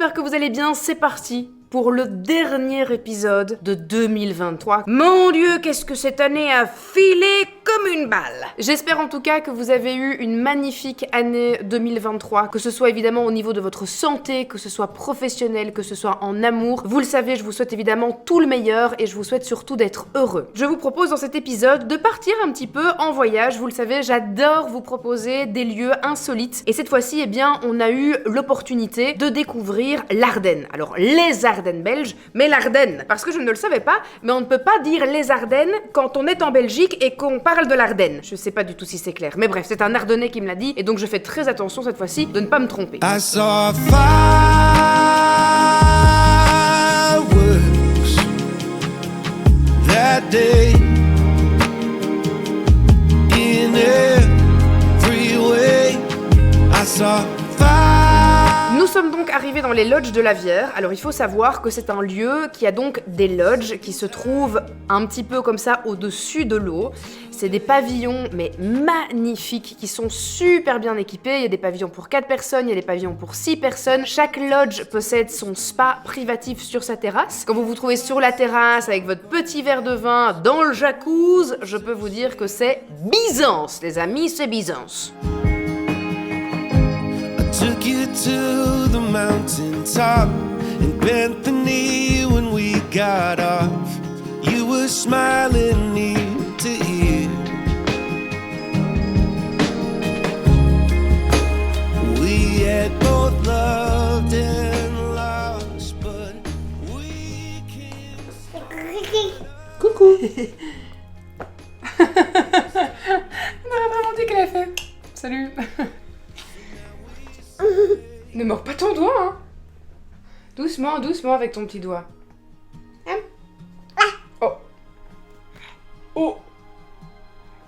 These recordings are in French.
j'espère que vous allez bien, c'est parti pour le dernier épisode de 2023. Mon Dieu, qu'est-ce que cette année a filé comme une balle! J'espère en tout cas que vous avez eu une magnifique année 2023, que ce soit évidemment au niveau de votre santé, que ce soit professionnel, que ce soit en amour. Vous le savez, je vous souhaite évidemment tout le meilleur et je vous souhaite surtout d'être heureux. Je vous propose dans cet épisode de partir un petit peu en voyage. Vous le savez, j'adore vous proposer des lieux insolites. Et cette fois-ci, eh bien, on a eu l'opportunité de découvrir l'Ardenne. Alors, les Ardennes belges, mais l'Ardenne. Parce que je ne le savais pas, mais on ne peut pas dire les Ardennes quand on est en Belgique et qu'on parle de l'Ardenne. Je sais pas du tout si c'est clair. Mais bref, c'est un Ardennais qui me l'a dit, et donc je fais très attention cette fois-ci de ne pas me tromper. I saw fireworks that day in every way. I saw Nous sommes donc arrivés dans les lodges de l'Avière. Alors il faut savoir que c'est un lieu qui a donc des lodges qui se trouvent un petit peu comme ça au-dessus de l'eau. C'est des pavillons mais magnifiques qui sont super bien équipés. Il y a des pavillons pour 4 personnes, il y a des pavillons pour 6 personnes. Chaque lodge possède son spa privatif sur sa terrasse. Quand vous vous trouvez sur la terrasse avec votre petit verre de vin dans le jacuzzi, je peux vous dire que c'est Byzance, les amis, c'est Byzance. took you to the mountaintop and bent the knee when we got off. You were smiling ear to ear. We had both loved and lost, but we can't. Coucou. On aurait vraiment dit qu'elle a fait. Salut. Ne mords pas ton doigt, hein. Doucement, doucement avec ton petit doigt. Oh. Oh.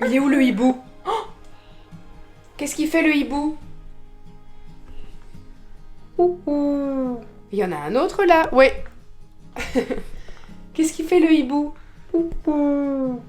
Il est où le hibou? Oh. Qu'est-ce qu'il fait le hibou? Ouh. Il y en a un autre là, ouais. Qu'est-ce qu'il fait le hibou? Ouh.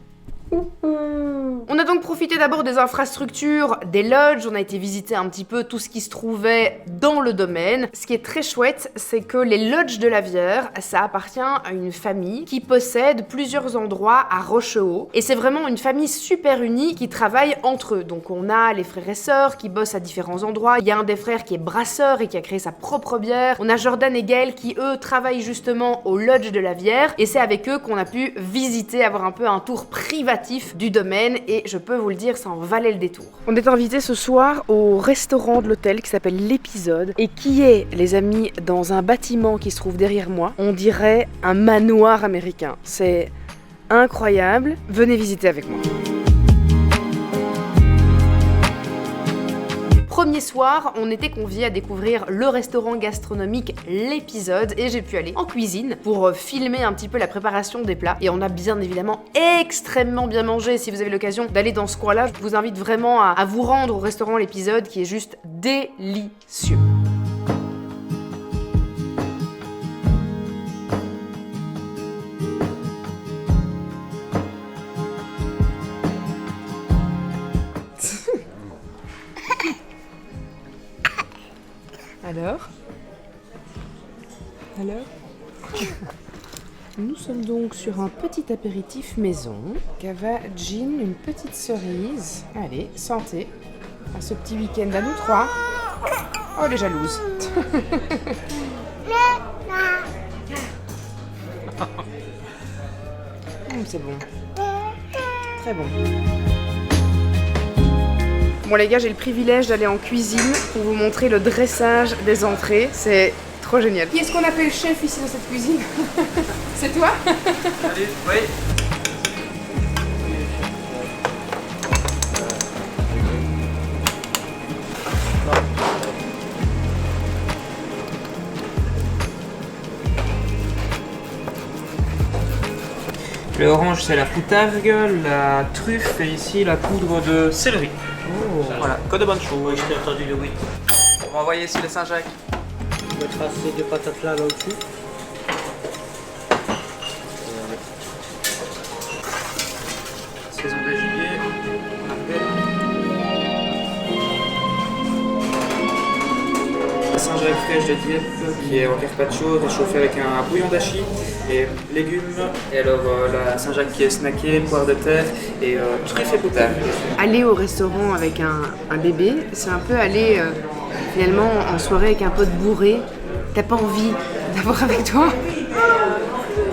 On a donc profité d'abord des infrastructures, des lodges, on a été visiter un petit peu tout ce qui se trouvait dans le domaine. Ce qui est très chouette, c'est que les lodges de l'Avière, ça appartient à une famille qui possède plusieurs endroits à Rochehaut. Et c'est vraiment une famille super unie qui travaille entre eux. Donc on a les frères et sœurs qui bossent à différents endroits. Il y a un des frères qui est brasseur et qui a créé sa propre bière. On a Jordan et Gaël qui, eux, travaillent justement au lodge de l'Avière. Et c'est avec eux qu'on a pu visiter, avoir un peu un tour privatif du domaine, et je peux vous le dire, ça en valait le détour. On est invité ce soir au restaurant de l'hôtel qui s'appelle l'Épisode et qui est, les amis, dans un bâtiment qui se trouve derrière moi. On dirait un manoir américain. C'est incroyable. Venez visiter avec moi. Premier soir, on était conviés à découvrir le restaurant gastronomique L'Épisode et j'ai pu aller en cuisine pour filmer un petit peu la préparation des plats et on a bien évidemment extrêmement bien mangé. Si vous avez l'occasion d'aller dans ce coin-là, je vous invite vraiment à vous rendre au restaurant L'Épisode qui est juste délicieux. Alors Nous sommes donc sur un petit apéritif maison. Cava, gin, une petite cerise. Allez, santé à ce petit week-end à nous trois. Oh, les jalouses. C'est bon. Très bon. Bon les gars, j'ai le privilège d'aller en cuisine pour vous montrer le dressage des entrées. C'est trop génial. Qui est-ce qu'on appelle chef ici dans cette cuisine? C'est toi? Allez, oui. Le orange c'est la poutargue, la truffe et ici la poudre de céleri. Oh. Voilà, que de bonnes choses. Oui, je t'ai entendu le oui. On va envoyer ici le Saint-Jacques. On mettra ces deux patates là au-dessus. Saison de gibier, Saint-Jacques fraîche de Dieppe qui est en carpaccio réchauffée avec un bouillon d'achi et légumes. Et alors la Saint-Jacques qui est snackée, poire de terre et truffe et potage. Aller au restaurant avec un bébé, c'est un peu aller finalement en soirée avec un pote bourré. T'as pas envie d'avoir avec toi?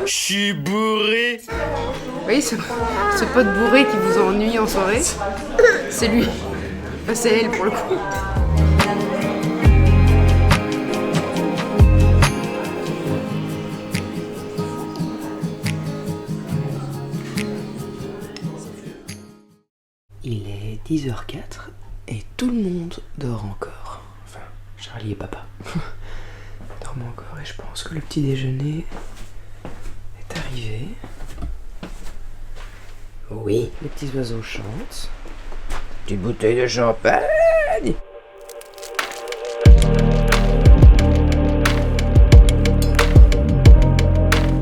Je suis bourré. Vous voyez ce pote bourré qui vous ennuie en soirée? C'est lui. Enfin, c'est elle pour le coup. Il est 10h04 et tout le monde dort encore. Enfin, Charlie et papa dorment encore et je pense que le petit déjeuner est arrivé. Oui, les petits oiseaux chantent. Petite bouteille de champagne.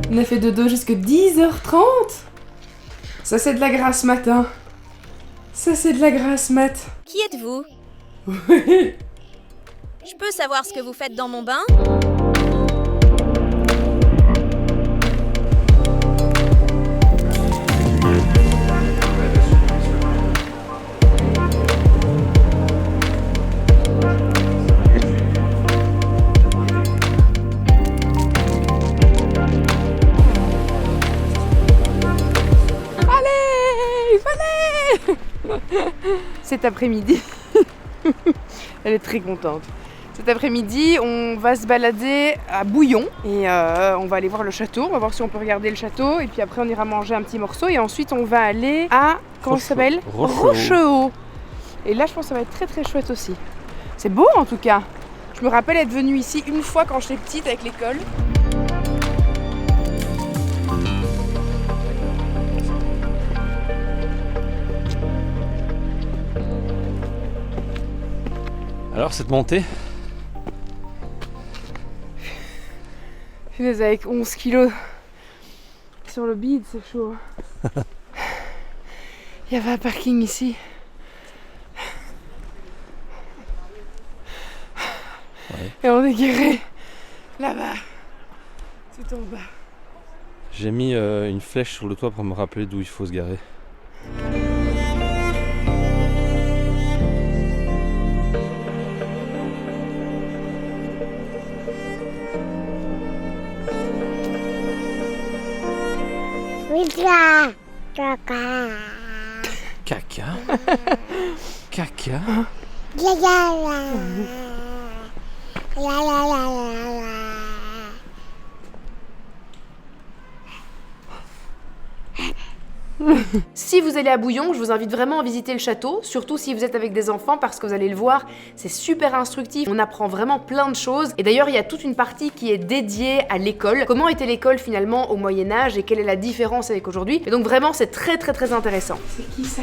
On a fait dodo jusqu'à 10h30. Ça c'est de la grasse matin. Ça c'est de la grasse mat. Qui êtes-vous? Oui. Je peux savoir ce que vous faites dans mon bain? Cet après-midi, elle est très contente. Cet après-midi, on va se balader à Bouillon et on va aller voir le château. On va voir si on peut regarder le château et puis après on ira manger un petit morceau et ensuite on va aller à, comment ça s'appelle ? Rochehaut. Et là je pense que ça va être très très chouette aussi. C'est beau en tout cas. Je me rappelle être venue ici une fois quand j'étais petite avec l'école. Alors cette montée? Punaise, avec 11 kilos sur le bide, c'est chaud. Il y avait un parking ici. Ouais. Et on est guéri là-bas, tout en bas. J'ai mis une flèche sur le toit pour me rappeler d'où il faut se garer. Caca. Caca. Si vous allez à Bouillon, je vous invite vraiment à visiter le château, surtout si vous êtes avec des enfants parce que vous allez le voir, c'est super instructif, on apprend vraiment plein de choses. Et d'ailleurs, il y a toute une partie qui est dédiée à l'école. Comment était l'école finalement au Moyen-Âge et quelle est la différence avec aujourd'hui. Et donc vraiment, c'est très très très intéressant. C'est qui ça?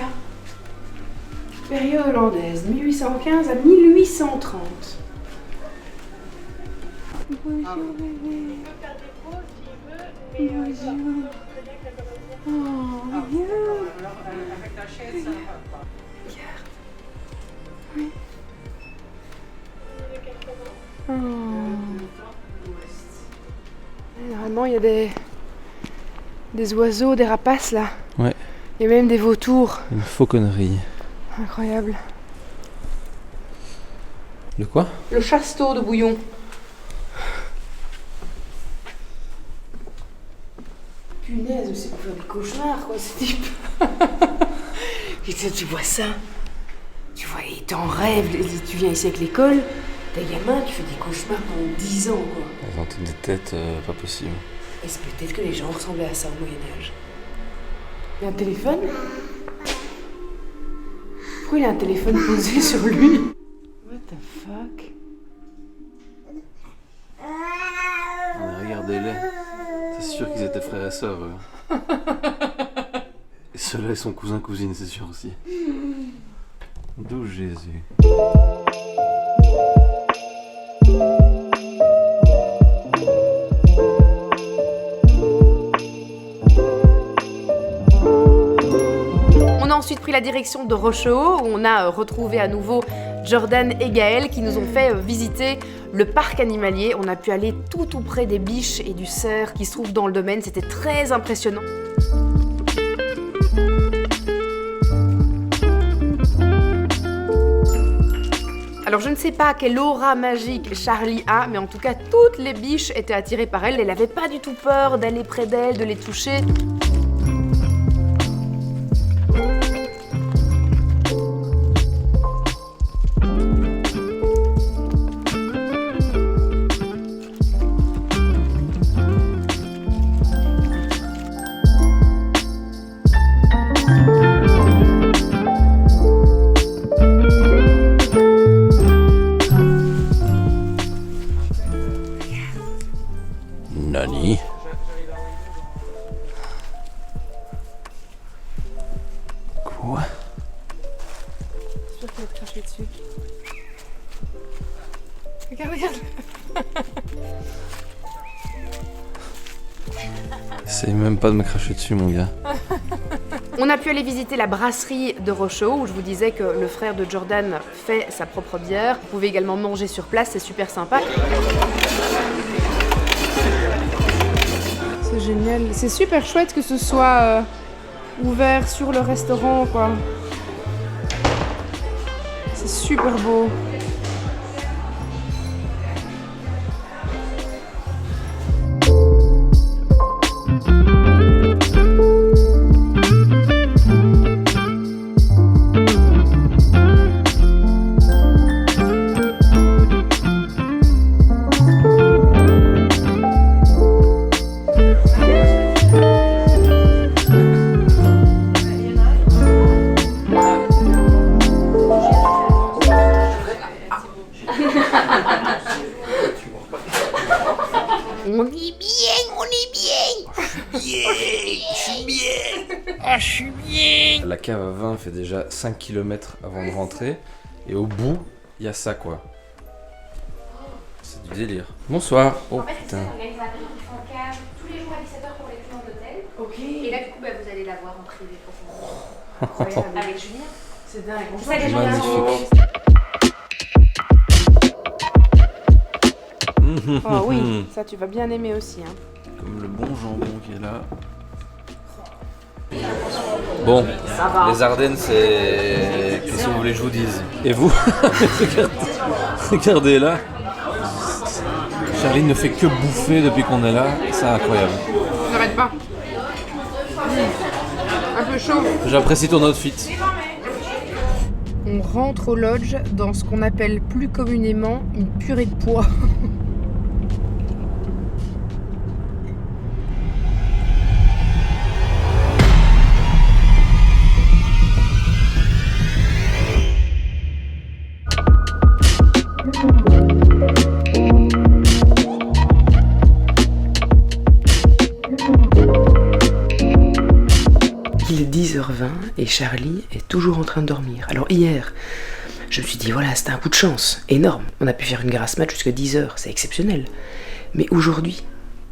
Période hollandaise, 1815 à 1830. Bonjour bébé. Bonjour. Oh, regarde. Oui. Oh. Normalement, il y a des oiseaux, des rapaces là. Ouais. Il y a même des vautours. Une fauconnerie. Incroyable. De quoi? Le château de Bouillon. Punaise, c'est pour faire des cauchemars, quoi, ce type. Et tu vois ça, tu vois, et t'en rêves, tu viens ici avec l'école, t'es gamin, tu fais des cauchemars pendant 10 ans, quoi. Ils ont toutes des têtes pas possible. Et c'est peut-être que les gens ressemblaient à ça au Moyen-Âge. Il y a un téléphone? Pourquoi il a un téléphone posé sur lui? What the fuck? Regardez-les. C'est sûr qu'ils étaient frères et sœurs, eux. Et ceux-là, ils sont cousins-cousines, c'est sûr aussi. D'où Jésus. On a ensuite pris la direction de Rochehaut où on a retrouvé à nouveau Jordan et Gaël qui nous ont fait visiter Le parc animalier, on a pu aller tout près des biches et du cerf qui se trouvent dans le domaine, c'était très impressionnant. Alors je ne sais pas quelle aura magique Charlie a, mais en tout cas toutes les biches étaient attirées par elle. Elle n'avait pas du tout peur d'aller près d'elle, de les toucher. Nani? Quoi? Je suis sûre qu'elle a craché dessus. Regarde, regarde. Essaye même pas de me cracher dessus, mon gars. On a pu aller visiter la brasserie de Rochehaut, où je vous disais que le frère de Jordan fait sa propre bière. Vous pouvez également manger sur place, c'est super sympa. C'est génial. C'est super chouette que ce soit ouvert sur le restaurant, quoi. C'est super beau. La cave à vin fait déjà 5 km avant de rentrer. Et au bout, il y a ça, quoi. C'est du délire. Bonsoir. Oh putain. L'organisateur qui fait en cave tous les jours à 17h pour les clients d'hôtel. Ok. Et là, du coup, vous allez la voir en privé pour avec Julien. C'est dingue. C'est ça que les gens Magnifique. Oh oui, ça tu vas bien aimer aussi. Hein. Comme le bon jambon qui est là. Bon, les Ardennes, c'est... Qu'est-ce que vous voulez que je vous dise? Et vous? Regardez là. Charlie ne fait que bouffer depuis qu'on est là. C'est incroyable. N'arrête pas. Un peu chaud. J'apprécie ton outfit. On rentre au lodge dans ce qu'on appelle plus communément une purée de pois. Il est 10h20 et Charlie est toujours en train de dormir. Alors hier, je me suis dit voilà, c'était un coup de chance, énorme. On a pu faire une grasse mat jusqu'à 10h, c'est exceptionnel. Mais aujourd'hui,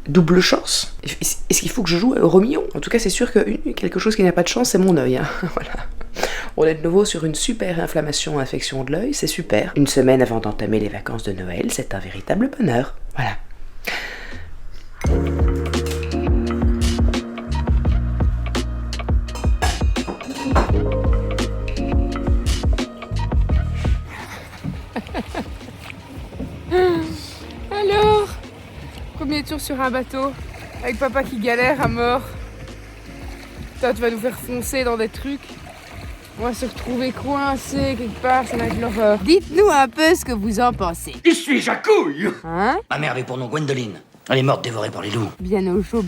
double chance. Est-ce qu'il faut que je joue au Romillon? En tout cas, c'est sûr que quelque chose qui n'a pas de chance, c'est mon œil. Hein. Voilà. On est de nouveau sur une super inflammation, infection de l'œil, c'est super. Une semaine avant d'entamer les vacances de Noël, c'est un véritable bonheur. Voilà. Alors, premier tour sur un bateau, avec papa qui galère à mort. Toi, tu vas nous faire foncer dans des trucs. On va se retrouver coincés quelque part, ça va être l'horreur. Dites-nous un peu ce que vous en pensez. Qui suis-je à couille? Hein? Ma mère avait pour nom Gwendoline. Elle est morte dévorée par les loups. Bien au chaud,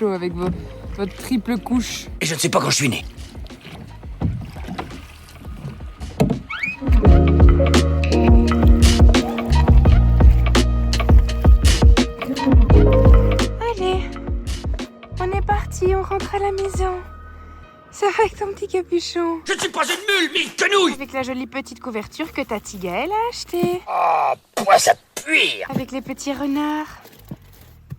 avec votre triple couche. Et je ne sais pas quand je suis né. Allez, on est parti, on rentre à la maison. C'est avec ton petit capuchon. Je ne suis pas une mule, mille quenouilles. Avec la jolie petite couverture que ta Tigaëlle a achetée. Oh, pourquoi ça pue? Avec les petits renards.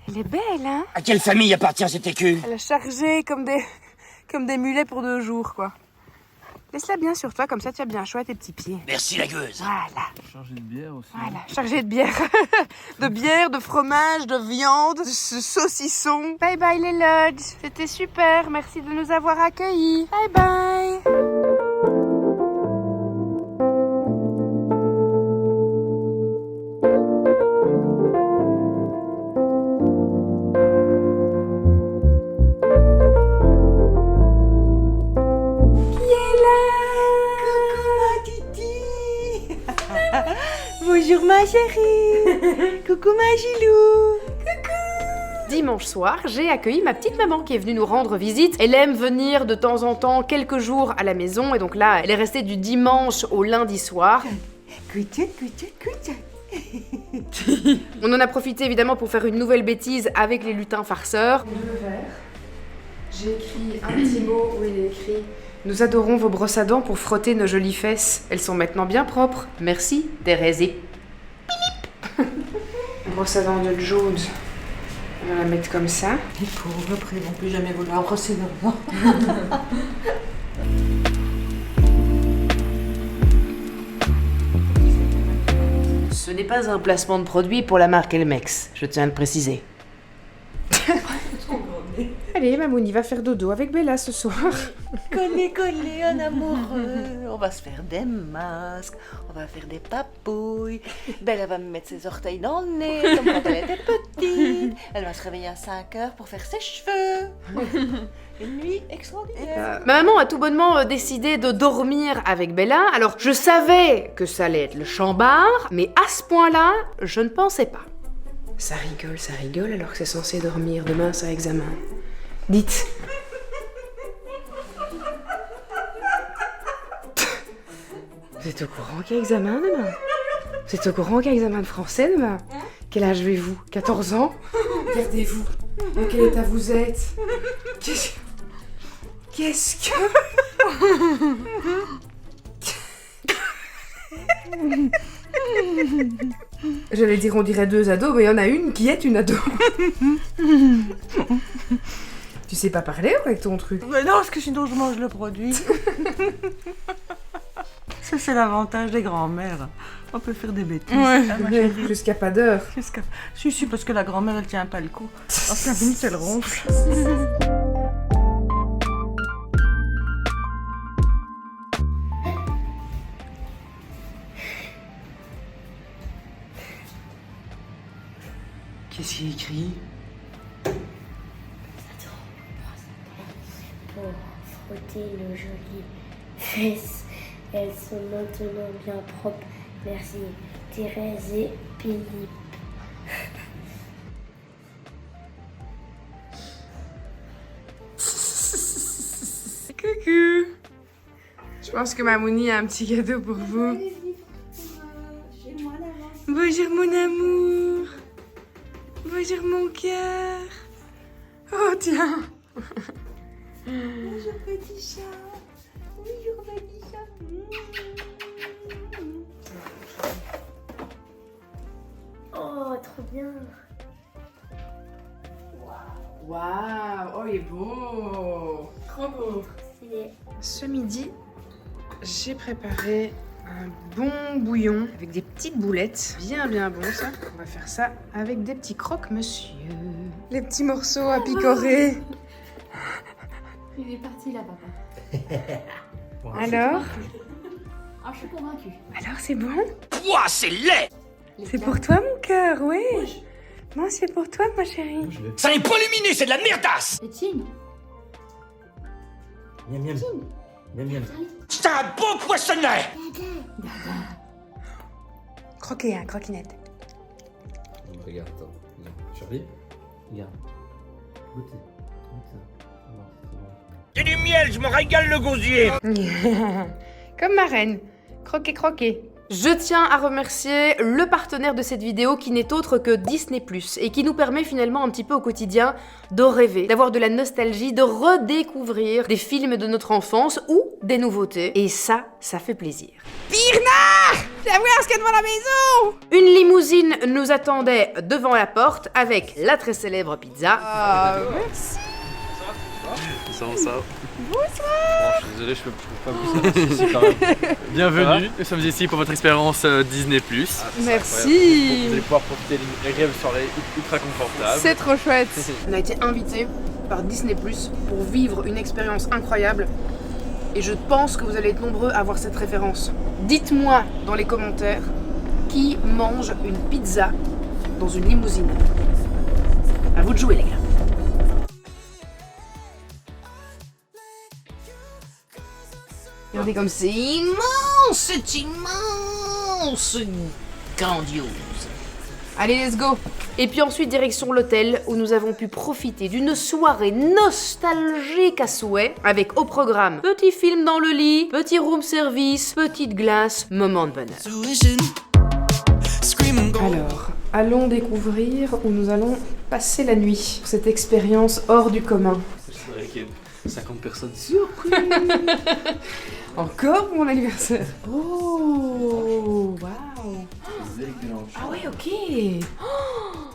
Elle est belle, hein? À quelle famille appartient cet écu? Elle a chargé comme des mulets pour 2 jours, quoi. Laisse-la bien sur toi, comme ça tu as bien chaud à tes petits pieds. Merci la gueuse. Voilà. Chargé de bière aussi. Voilà, chargé de bière. De bière, de fromage, de viande, de saucisson. Bye bye les lodges. C'était super, merci de nous avoir accueillis. Bye bye. Bonjour ma chérie. Coucou ma Gilou. Dimanche soir, j'ai accueilli ma petite maman qui est venue nous rendre visite. Elle aime venir de temps en temps, quelques jours à la maison, et donc là, elle est restée du dimanche au lundi soir. On en a profité évidemment pour faire une nouvelle bêtise avec les lutins farceurs. J'ai écrit un petit mot où il est écrit « Nous adorons vos brosses à dents pour frotter nos jolies fesses. Elles sont maintenant bien propres. Merci, Thérèse. » Brosse à dents de Jude. On va la mettre comme ça. Les pauvres, après, ils vont plus jamais vouloir brosser leurs dents. Ce n'est pas un placement de produit pour la marque Elmex, je tiens à le préciser. Allez, Mamouni va faire dodo avec Bella ce soir. Collé, collé, un amoureux. On va se faire des masques, on va faire des papouilles. Bella va me mettre ses orteils dans le nez, comme quand elle était petite. Elle va se réveiller à 5 heures pour faire ses cheveux. Une nuit extraordinaire. Ma maman a tout bonnement décidé de dormir avec Bella. Alors, je savais que ça allait être le chambard, mais à ce point-là, je ne pensais pas. Ça rigole alors que c'est censé dormir. Demain, ça examen. Dites. Vous êtes au courant qu'il y a examen demain? Vous êtes au courant qu'il y a examen de français demain? Quel âge avez-vous? 14 ans? Regardez-vous. Dans quel état vous êtes? Qu'est-ce que... J'allais dire on dirait 2 ados, mais il y en a une qui est une ado. Tu sais pas parler avec ton truc? Mais non, parce que sinon je mange le produit. Ça, c'est l'avantage des grands-mères. On peut faire des bêtises. Ouais, Ah, ma chérie. jusqu'à pas d'heure. Si, parce que la grand-mère, elle tient pas le coup. En 5 minutes, elle ronfle. Qu'est-ce qu'il écrit? Pour frotter nos jolies fesses. Elles sont maintenant bien propres. Merci. Thérèse et Philippe. Coucou. Je pense que Mamouni a un petit cadeau pour vous. Bonjour mon amour. Bonjour mon cœur. Oh tiens. Bonjour petit chat. Bonjour petit chat. Oh, trop bien. Waouh, oh il est beau. Trop beau. C'est Ce midi, j'ai préparé un bon bouillon avec des petites boulettes. Bien bon ça. On va faire ça avec des petits croque-monsieur. Les petits morceaux à picorer. Il est parti là, papa. Alors? Ah, je suis convaincue. Alors c'est bon? Ouah, c'est laid. C'est pour toi mon cœur, oui. Non, c'est pour toi ma chérie. Ça n'est pas lumineux, c'est de la merdasse. Et Tim, Miam miam. Miam miam. C'est un beau poissonnet. Croquez, hein, croquinette. Regarde, attends. Regarde. Charlie? Regarde. Goûtez. C'est du miel, je me régale le gosier. Comme ma reine. Croquez, croquez. Je tiens à remercier le partenaire de cette vidéo qui n'est autre que Disney+, et qui nous permet finalement un petit peu au quotidien de rêver, d'avoir de la nostalgie, de redécouvrir des films de notre enfance ou des nouveautés. Et ça fait plaisir. Pirna! Viens voir ce qu'il y a devant la maison! Une limousine nous attendait devant la porte avec la très célèbre pizza. Merci! Bonsoir. Bon, je suis désolé, je peux pas vous ici quand même. Bienvenue, nous sommes ici pour votre expérience Disney+. Merci. Vous allez pouvoir profiter d'une agréable soirée ultra confortable. C'est trop chouette. On a été invité par Disney+ pour vivre une expérience incroyable. Et je pense que vous allez être nombreux à avoir cette référence. Dites-moi dans les commentaires qui mange une pizza dans une limousine. À vous de jouer les gars. Regardez comme c'est immense, grandiose. Allez, let's go. Et puis ensuite, direction l'hôtel où nous avons pu profiter d'une soirée nostalgique à souhait avec au programme petit film dans le lit, petit room service, petite glace, moment de bonheur. Alors, allons découvrir où nous allons passer la nuit pour cette expérience hors du commun. C'est vrai qu'il y a 50 personnes surprises. Encore pour mon anniversaire. Oh, waouh. Ah ouais, ok.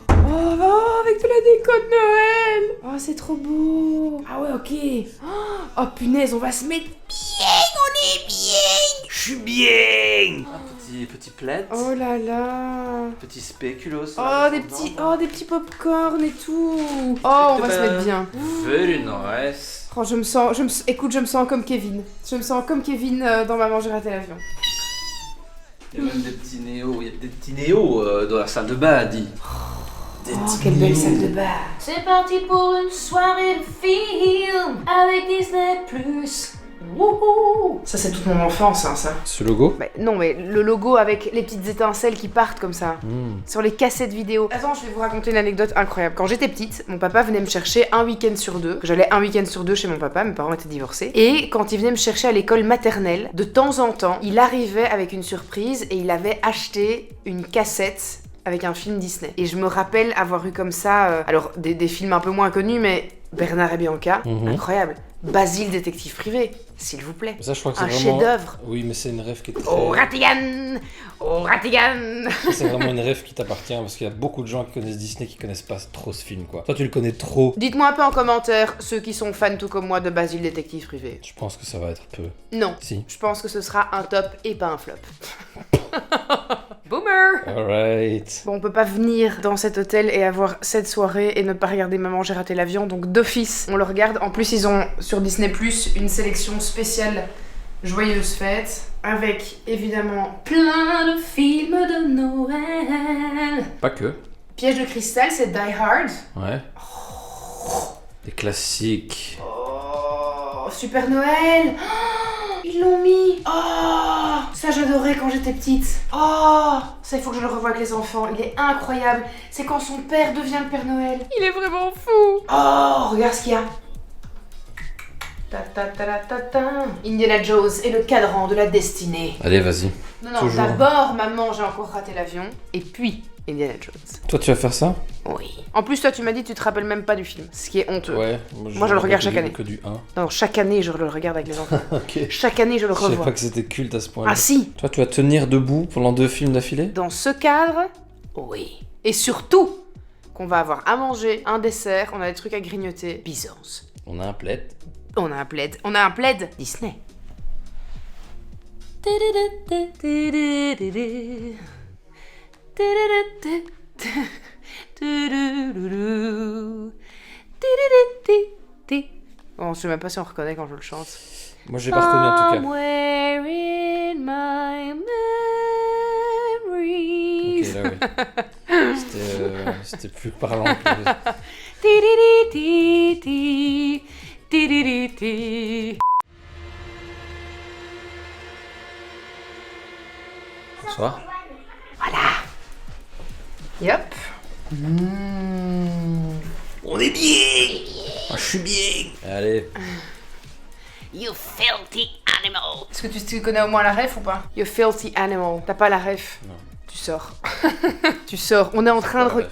Oh, avec de la déco de Noël. Oh, c'est trop beau. Ah ouais, ok. Oh, punaise, on va se mettre bien. On est bien. Je suis bien. Un petit plaid. Oh là là. Petit spéculoos. Oh, des petits pop-corn et tout. Oh, on va se mettre bien. Very nice. Oh, écoute, je me sens comme Kevin. Je me sens comme Kevin dans Maman, j'ai raté l'avion. Il y a même des petits néos dans la salle de bain, dit. Oh, quelle belle salle de bain. C'est parti pour une soirée de film avec Disney+. Wouhou. Ça, c'est toute mon enfance, hein, ça. Ce logo? Bah, non, mais le logo avec les petites étincelles qui partent comme ça. Sur les cassettes vidéo. Attends, je vais vous raconter une anecdote incroyable. Quand j'étais petite, mon papa venait me chercher un week-end sur deux. J'allais un week-end sur deux chez mon papa, mes parents étaient divorcés. Et quand il venait me chercher à l'école maternelle, de temps en temps, il arrivait avec une surprise et il avait acheté une cassette avec un film Disney. Et je me rappelle avoir eu comme ça, alors des films un peu moins connus, mais Bernard et Bianca, incroyable. Basile, détective privé, s'il vous plaît. Ça, je crois que c'est un vraiment... chef-d'œuvre. Oui, mais c'est une rêve qui est très... Oh Ratigan. C'est vraiment une rêve qui t'appartient parce qu'il y a beaucoup de gens qui connaissent Disney qui connaissent pas trop ce film, quoi. Toi, tu le connais trop. Dites-moi un peu en commentaire ceux qui sont fans tout comme moi de Basile, détective privé. Je pense que ça va être peu. Non. Si. Je pense que ce sera un top et pas un flop. Boomer. Alright. Bon, on peut pas venir dans cet hôtel et avoir cette soirée et ne pas regarder Maman, j'ai raté l'avion, donc d'office, on le regarde. En plus, ils ont sur Disney+ une sélection spéciale Joyeuse Fête, avec évidemment plein de films de Noël. Pas que. Piège de cristal, c'est Die Hard. Ouais. Des classiques. Oh, Super Noël. Oh, ils l'ont mis. Oh, ça j'adorais quand j'étais petite. Oh, ça il faut que je le revoie avec les enfants. Il est incroyable. C'est quand son père devient le Père Noël. Il est vraiment fou. Oh, regarde ce qu'il y a. Indiana Jones et le cadran de la destinée. Allez, vas-y. Non, d'abord, Maman, j'ai encore raté l'avion. Et puis, Indiana Jones. Toi, tu vas faire ça? Oui. En plus, toi, tu m'as dit que tu te rappelles même pas du film. Ce qui est honteux. Ouais. Moi, je le regarde chaque année. Que du 1. Non, chaque année, je le regarde avec les enfants. Ok. Chaque année, je le revois. Je savais pas que c'était culte à ce point-là. Ah si. Toi, tu vas tenir debout pendant 2 films d'affilée? Dans ce cadre, oui. Et surtout, qu'on va avoir à manger, un dessert, on a des trucs à grignoter. Byzance. On a un plaid. On a un plaid. On a un plaid Disney. Bon, je sais même pas si on reconnaît quand je le chante. Moi, j'ai pas reconnu en tout cas. Somewhere in my memories. Ok, là, oui. C'était plus parlant. Bonsoir. Voilà. Yup. On est bien. Moi, je suis bien. Allez. You filthy animal. Est-ce que tu connais au moins la ref ou pas? You filthy animal. T'as pas la ref? Non. Tu sors. Tu sors. On est en train de...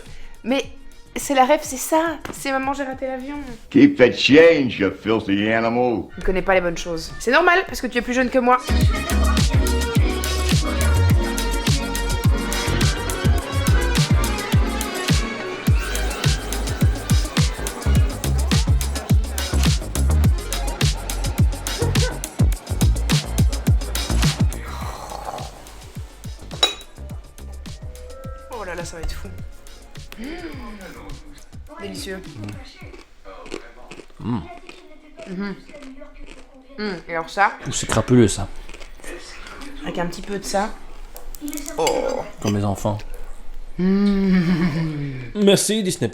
Mais c'est la ref, c'est ça. C'est Maman, j'ai raté l'avion. Keep the change, you filthy animal. Tu ne connais pas les bonnes choses. C'est normal, parce que tu es plus jeune que moi. délicieux. Et alors ça, C'est crapuleux ça, avec un petit peu de ça. comme les enfants. Merci Disney+.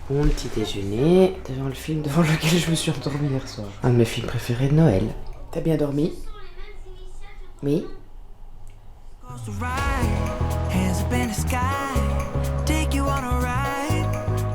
Bon petit déjeuner, devant le film devant lequel je me suis endormie hier soir. Un de mes films préférés de Noël. T'as bien dormi? Oui?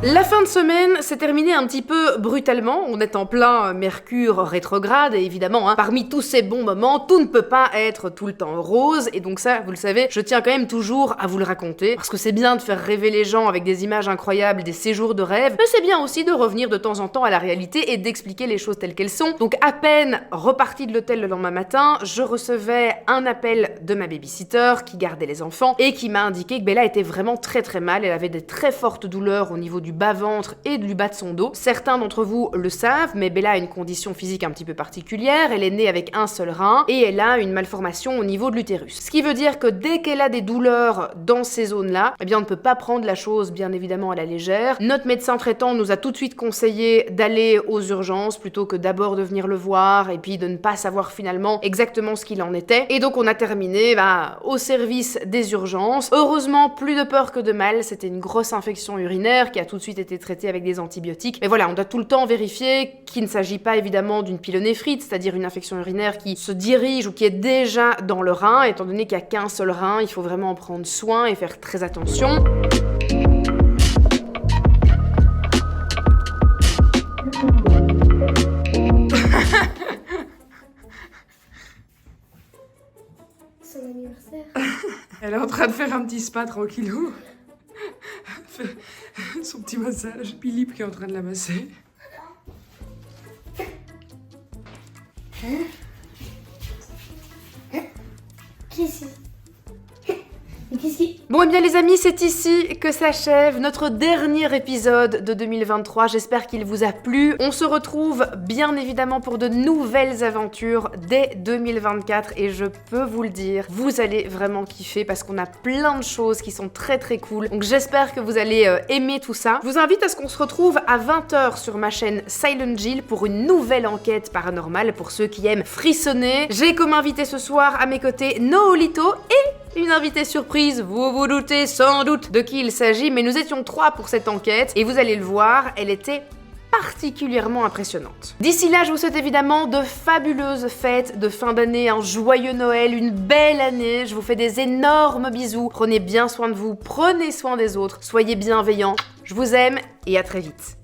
La fin de semaine s'est terminée un petit peu brutalement, on est en plein Mercure rétrograde et évidemment, parmi tous ces bons moments, tout ne peut pas être tout le temps rose et donc ça, vous le savez, je tiens quand même toujours à vous le raconter parce que c'est bien de faire rêver les gens avec des images incroyables, des séjours de rêve, mais c'est bien aussi de revenir de temps en temps à la réalité et d'expliquer les choses telles qu'elles sont. Donc à peine repartie de l'hôtel le lendemain matin, je recevais un appel de ma babysitter qui gardait les enfants et qui m'a indiqué que Bella était vraiment très mal, elle avait des très fortes douleurs au niveau du bas-ventre et du bas de son dos. Certains d'entre vous le savent, mais Bella a une condition physique un petit peu particulière, elle est née avec un seul rein et elle a une malformation au niveau de l'utérus. Ce qui veut dire que dès qu'elle a des douleurs dans ces zones-là, eh bien on ne peut pas prendre la chose bien évidemment à la légère. Notre médecin traitant nous a tout de suite conseillé d'aller aux urgences plutôt que d'abord de venir le voir et puis de ne pas savoir finalement exactement ce qu'il en était. Et donc on a terminé au service des urgences. Heureusement, plus de peur que de mal, c'était une grosse infection urinaire qui a tout de suite été traitée avec des antibiotiques. Mais voilà, on doit tout le temps vérifier qu'il ne s'agit pas évidemment d'une pyélonéphrite, c'est-à-dire une infection urinaire qui se dirige ou qui est déjà dans le rein. Étant donné qu'il n'y a qu'un seul rein, il faut vraiment en prendre soin et faire très attention. Son anniversaire. Elle est en train de faire un petit spa tranquillou. Son petit massage. Philippe qui est en train de la masser. Qu'est-ce qui... Bon et bien les amis, c'est ici que s'achève notre dernier épisode de 2023. J'espère qu'il vous a plu. On se retrouve bien évidemment pour de nouvelles aventures dès 2024 et je peux vous le dire, vous allez vraiment kiffer parce qu'on a plein de choses qui sont très cool. Donc j'espère que vous allez aimer tout ça. Je vous invite à ce qu'on se retrouve à 20h sur ma chaîne Silent Jill pour une nouvelle enquête paranormale pour ceux qui aiment frissonner. J'ai comme invité ce soir à mes côtés Noolito et une invitée surprise, vous vous doutez sans doute de qui il s'agit, mais nous étions 3 pour cette enquête, et vous allez le voir, elle était particulièrement impressionnante. D'ici là, je vous souhaite évidemment de fabuleuses fêtes de fin d'année, un joyeux Noël, une belle année, je vous fais des énormes bisous, prenez bien soin de vous, prenez soin des autres, soyez bienveillants, je vous aime, et à très vite.